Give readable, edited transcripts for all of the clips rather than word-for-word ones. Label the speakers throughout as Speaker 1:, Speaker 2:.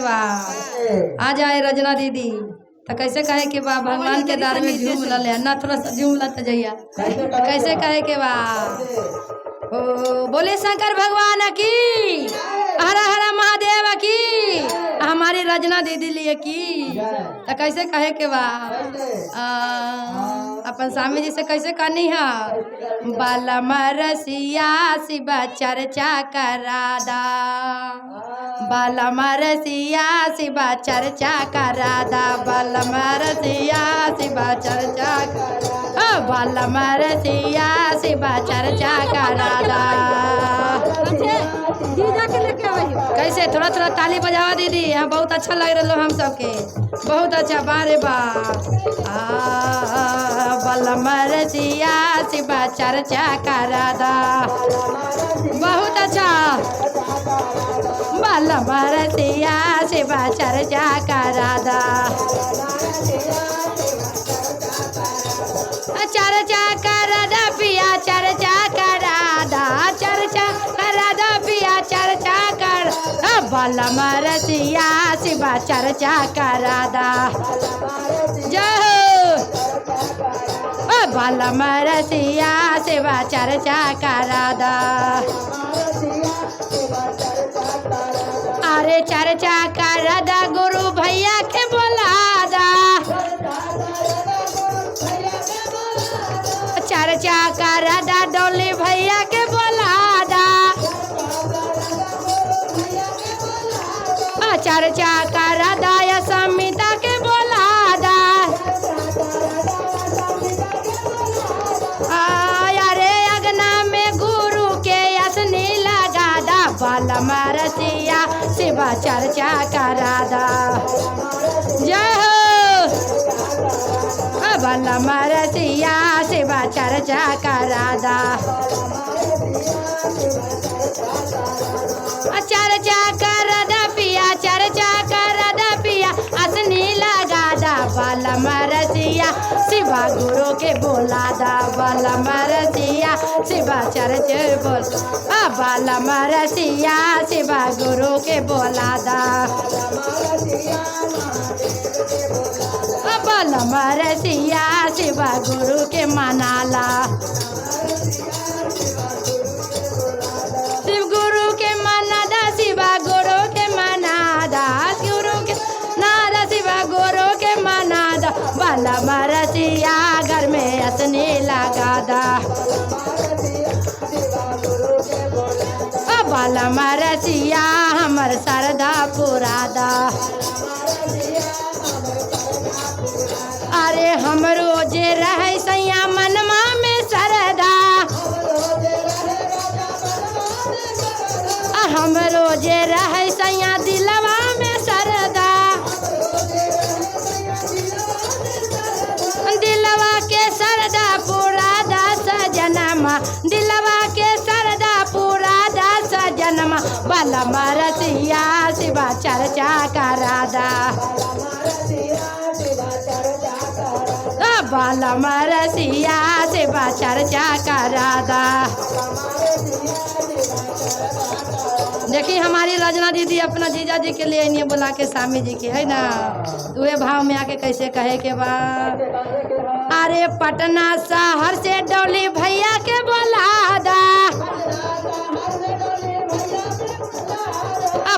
Speaker 1: बा आ जाए रजना दीदी तो कैसे कहे के बा भगवान के दार में झूम ले ना थोड़ा सा झूम लत जइया कैसे कहे के बा ओ बोले शंकर भगवान की हर हर महादेव की हमारी रजना दीदी लिए की तो कैसे कहे के बा अपन स्वामी जी से कैसे करनी है बालम रसिया शिव चर्चा करादा बालम रसिया शिव चर्चा करादा बालम रसिया शिव चर्चा बालम रसिया शिव चर्चा करादा कैसे थोड़ा थोड़ा ताली बजावा दीदी हाँ बहुत अच्छा लग रहा हम सबके बहुत अच्छा बारे बा बलम रसिया शिव चर्चा करादा बहुत अच्छा बलम रसिया शिव चर्चा करादा चर्चा करादा पिया चर्चा करादा चर्चा करादा पिया चर्चा कर बलम रसिया शिव चर्चा करादा जय बलम रसिया शिव चर्चा करादा अरे चर्चा करादा गुरु भैया के बोलादा चर्चा करादा डोली भैया के बोलादा चर्चा करादा या समिता के बोलादा अरे अगना में गुरु के असनी लगादा बलम रसिया शिव चर्चा करादा जय हो बलम रसिया शिव चर्चा करादा चर्चा करादा पिया चर्चा करादा पिया असनी लगादा बलम रसिया शिव गुरु के बोलादा बलम रसिया शिव चर्चा बोल बलम रसिया शिव गुरु के बोलादा बलम रसिया शिव गुरु के मनाला शिव गुरु के मनादा शिव गुरु के मनादा गुरु के नादा शिव गुरु के मनादा बलम रसिया घर में असनी लगादा बलम रसिया हमर सरदा पुरादा अरे हम रोजे रहे सैया मनमा में सरदा हम रोजे रहे सैया दिलवा में सरदा दिलवा के सरदा पुरादा सजनमा दिलवा के सरदा पुरादा सजनमा बलम रसिया शिव चर्चा करादा बलम रसिया शिव चर्चा करादा देखिए हमारी रजना दीदी अपना जीजा जी के लिए नहीं बुला के स्वामी जी के है ना तुहे भाव में आके कैसे कहे के बा अरे पटना शहर से डोली भैया के बोलादा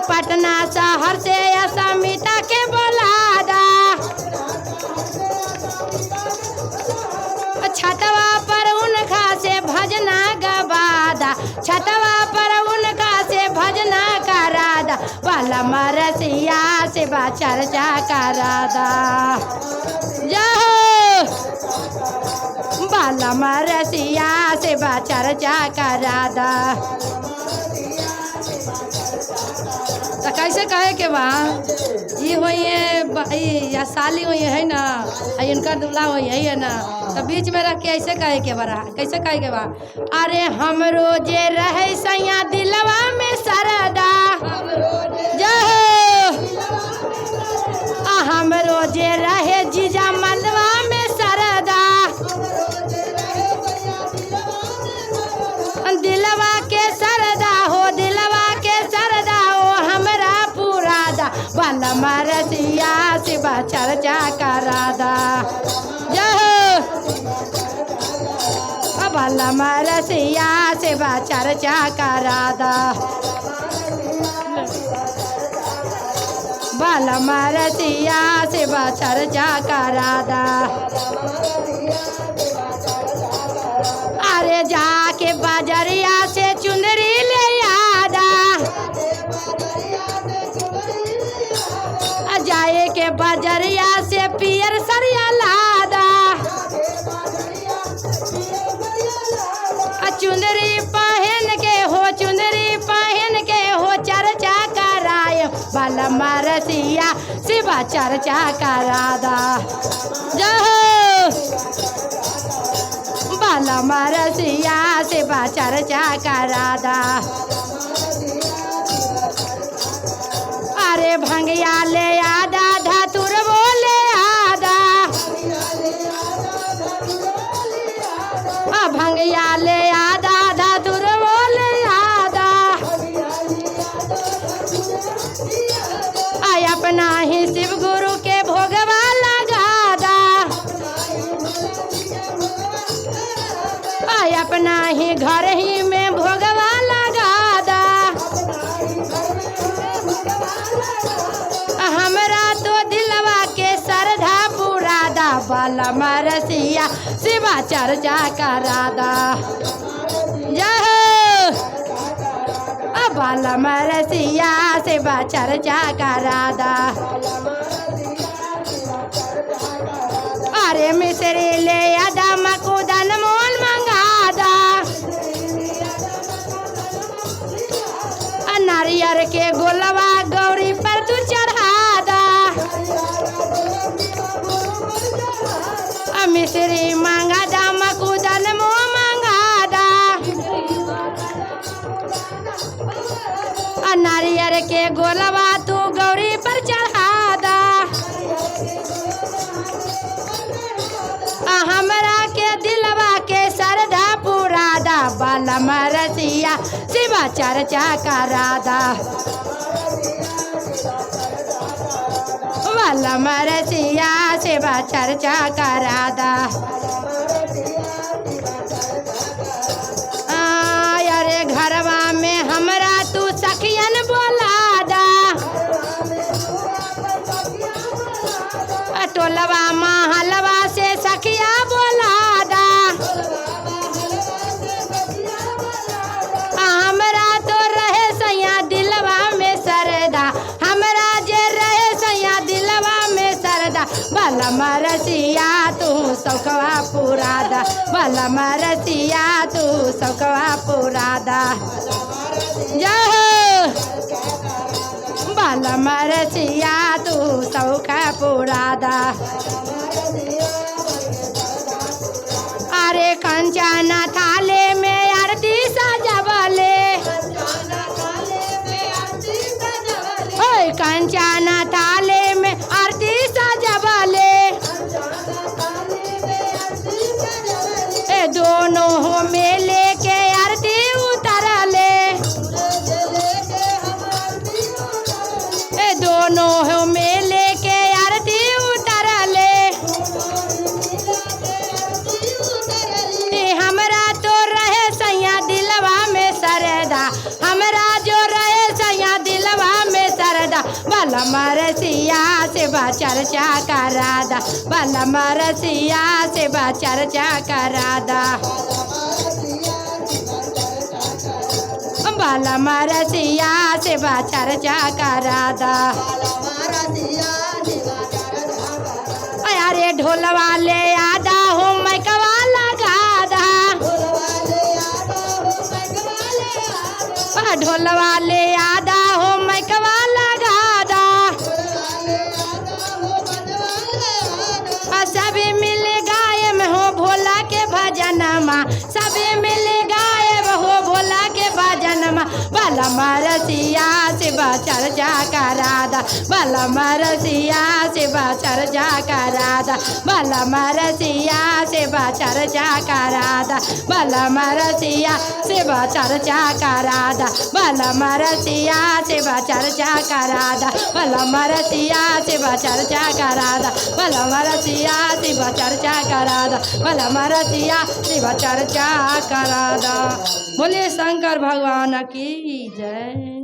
Speaker 1: पटना शहर से समिता के बोलादा छतवा पर उनका से भजना गवादा छतवा पर उनका से भजना करादा बलम रसिया शिव चर्चा करादा जय बलम रसिया शिव चर्चा करादा तो कैसे कहे के बा ये होइए या साली हुई है ना इनका दूल्हा हुई है ना तो बीच में रख के ऐसे कहे के बा कैसे कहे के बा अरे हम रोजे रहे सैया दिलवा में सरदा जय हम रोजे रहे जीजा मलवा में सरदा दिलवा के सरदा हो दिलवा के सरदा हो हमरा पुरादा भला मरसिया शिव चर्चा करादा जय हो भला मरसिया शिव चर्चा करादा भला मरसिया शिव चर्चा करादा अरे जाके बाजरिया से चुनरी ले आदा जाए के बाजरिया से पियर सरिया लादा चुनरी पहन के हो चर्चा कराए भला मरसिया शिव चर्चा करादा जय हो भला मरसिया शिव चर्चा करादा अरे भंगिया ले आदा धतुर बोले आदा भंगिया ले आदा धतुर बोले आदा अपना ही शिव गुरु के भोगवा लगादा अपना ही घर ही में भोगवा लगादा हमरा तो दिलवा के श्रद्धा पुरादा भला मरसिया शिव चर्चा करादा जय हो भला मरसिया शिव चर्चा करादा अरे मिश्री ले आदा मकुदन मोल मंगादा नारियर के गोलवा गौरी पर तू चढ़ादा मिश्री मांगादा मकुदन मो मांगादा नारियर के गोलवा तू गौरी पर चढ़ादा हमरा के दिलवा के श्रद्धा पुरादा भला मरसिया शिव चर्चा करादा भला मरसिया शिव चर्चा करादा अरे घरवा में हमरा तू सखियन बोलादा टोलवा महलवा से सखिया बोलादा हमरा तो रहे सैया दिलवा में सरदा हमरा जे रहे सैया दिलवा में सरदा भला मरसिया तू सौखवा पुरादा भला मरसिया तू सौखवा पुरादा जय हो भला मरसिया तू सौख पुरादा अरे कंचन थाले में आरती सजवले कंचन थाले में आरती सजवले दोनों हो में लेके आरती उतरले दोनों हो में लेके आरती उतरले हमरा तो रहे सैया दिलवा में सरदा हमरा जो रहे सैया दिलवा में सरदा भला मरसिया शिव चर्चा करादा भला मरसिया शिव चर्चा करादा भला मरसिया शिव चर्चा करादा अरे ढोलवा ले आदा हो मैकवा लगादा ढोलवा ले आदा हो मैकवा लगादा सभी मिल गायब हो भोला के भजनमा सभी मिल गायब हो भोला के भजनमा भला मरसिया शिव चर्चा करादा बलम रसिया शिव चर्चा करादा बलम रसिया शिव चर्चा करादा बलम रसिया शिव चर्चा करादा बलम रसिया शिव चर्चा करादा बलम रसिया शिव चर्चा करादा बलम रसिया शिव चर्चा करादा बलम रसिया शिव चर्चा करादा। बोले शंकर भगवान की जय।